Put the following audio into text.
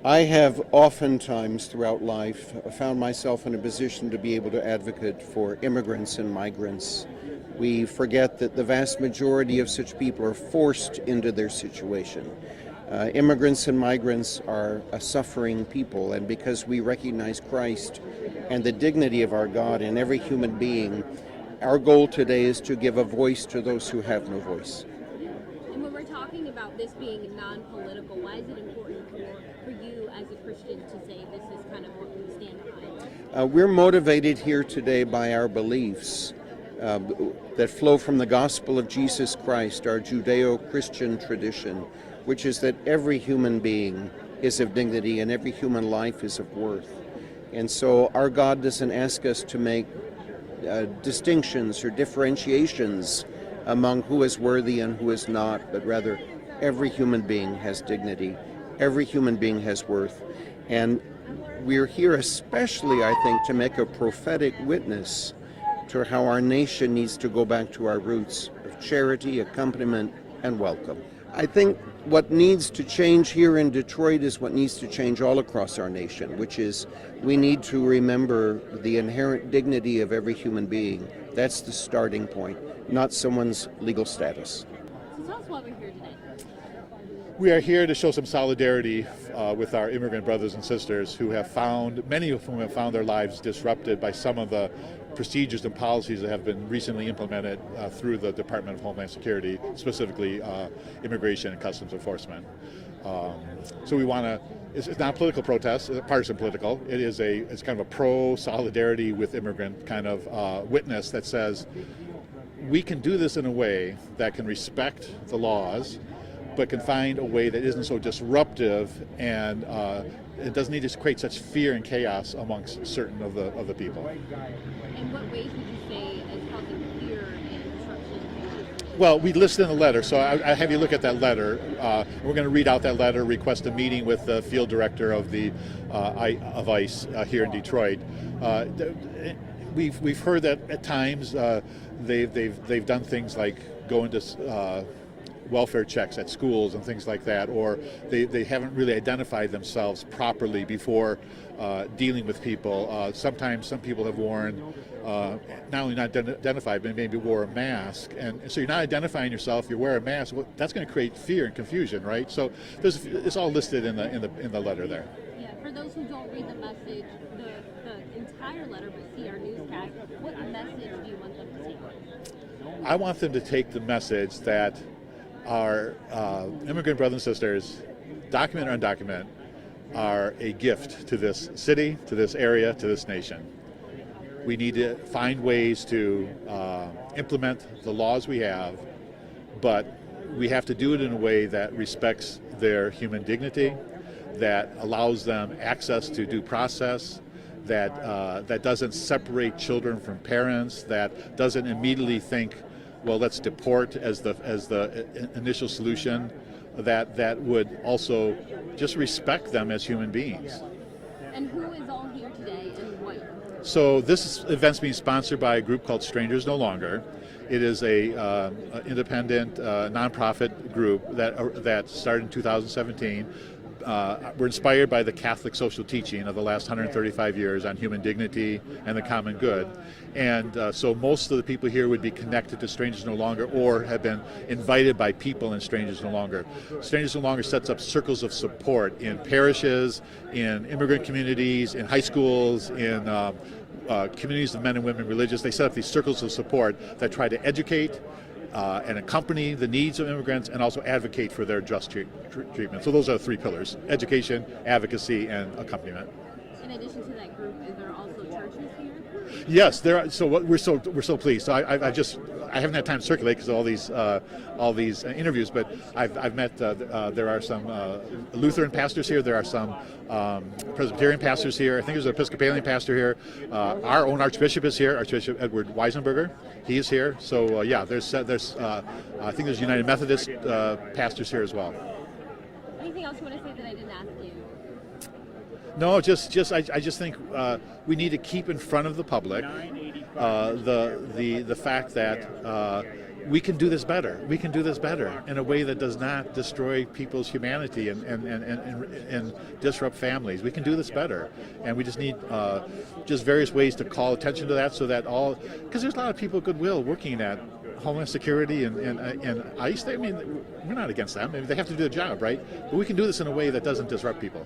I have oftentimes throughout life found myself in a position to be able to advocate for immigrants and migrants. We forget that the vast majority of such people are forced into their situation. Immigrants and migrants are a suffering people, and because we recognize Christ and the dignity of our God in every human being, our goal today is to give a voice to those who have no voice. And when we're talking about this being non-political, why is it important for you as a Christian to say this is kind of what we stand behind? We're motivated here today by our beliefs that flow from the gospel of Jesus Christ, our Judeo-Christian tradition, which is that every human being is of dignity and every human life is of worth. And so our God doesn't ask us to make distinctions or differentiations among who is worthy and who is not, but rather every human being has dignity, every human being has worth. And we're here especially, I think, to make a prophetic witness to how our nation needs to go back to our roots of charity, accompaniment, and welcome. I think what needs to change here in Detroit is what needs to change all across our nation, which is we need to remember the inherent dignity of every human being. That's the starting point, not someone's legal status. So tell us why we're here today. We are here to show some solidarity with our immigrant brothers and sisters who have found, many of whom have found their lives disrupted by some of the procedures and policies that have been recently implemented through the Department of Homeland Security, specifically Immigration and Customs Enforcement. So we want to, it's not a political protest, it's partisan political. It's kind of a pro-solidarity with immigrant kind of witness that says we can do this in a way that can respect the laws, but can find a way that isn't so disruptive, and it doesn't need to create such fear and chaos amongst certain of the people. In what ways would you say is causing fear and disruption? Well, we listed in the letter, so I have you look at that letter. We're going to read out that letter, request a meeting with the field director of the of ICE here in Detroit. We've heard that at times they've done things like go into welfare checks at schools and things like that, or they haven't really identified themselves properly before dealing with people. Sometimes some people have worn, not only not identified, but maybe wore a mask, and so you're not identifying yourself, you wear a mask, well, that's going to create fear and confusion, right? So it's all listed in the letter there. Yeah, for those who don't read the message, the entire letter, but see our newscast, what message do you want them to take? I want them to take the message that our immigrant brothers and sisters, documented or undocumented, are a gift to this city, to this area, to this nation. We need to find ways to implement the laws we have, but we have to do it in a way that respects their human dignity, that allows them access to due process, that doesn't separate children from parents, that doesn't immediately think, well, let's deport as the initial solution, that would also just respect them as human beings. And who is all here today and what? So this event's being sponsored by a group called Strangers No Longer. It is a independent nonprofit group that started in 2017. We're inspired by the Catholic social teaching of the last 135 years on human dignity and the common good. And so most of the people here would be connected to Strangers No Longer or have been invited by people in Strangers No Longer. Strangers No Longer sets up circles of support in parishes, in immigrant communities, in high schools, in communities of men and women religious. They set up these circles of support that try to educate and accompany the needs of immigrants and also advocate for their just treatment. So those are the three pillars: education, advocacy, and accompaniment. In addition to that group, is there also churches here? Yes, there are. So we're so pleased. So I haven't had time to circulate because of all these interviews, but I've met. There are some Lutheran pastors here. There are some Presbyterian pastors here. I think there's an Episcopalian pastor here. Our own Archbishop is here. Archbishop Edward Weisenburger. He is here. So yeah, there's I think there's United Methodist pastors here as well. Anything else you want to say that I didn't ask you? No, I just think we need to keep in front of the public the fact that we can do this better. We can do this better in a way that does not destroy people's humanity and disrupt families. We can do this better, and we just need just various ways to call attention to that, so that because there's a lot of people of goodwill working at Homeland Security and ICE. I mean, we're not against them. I mean, they have to do their job, right? But we can do this in a way that doesn't disrupt people.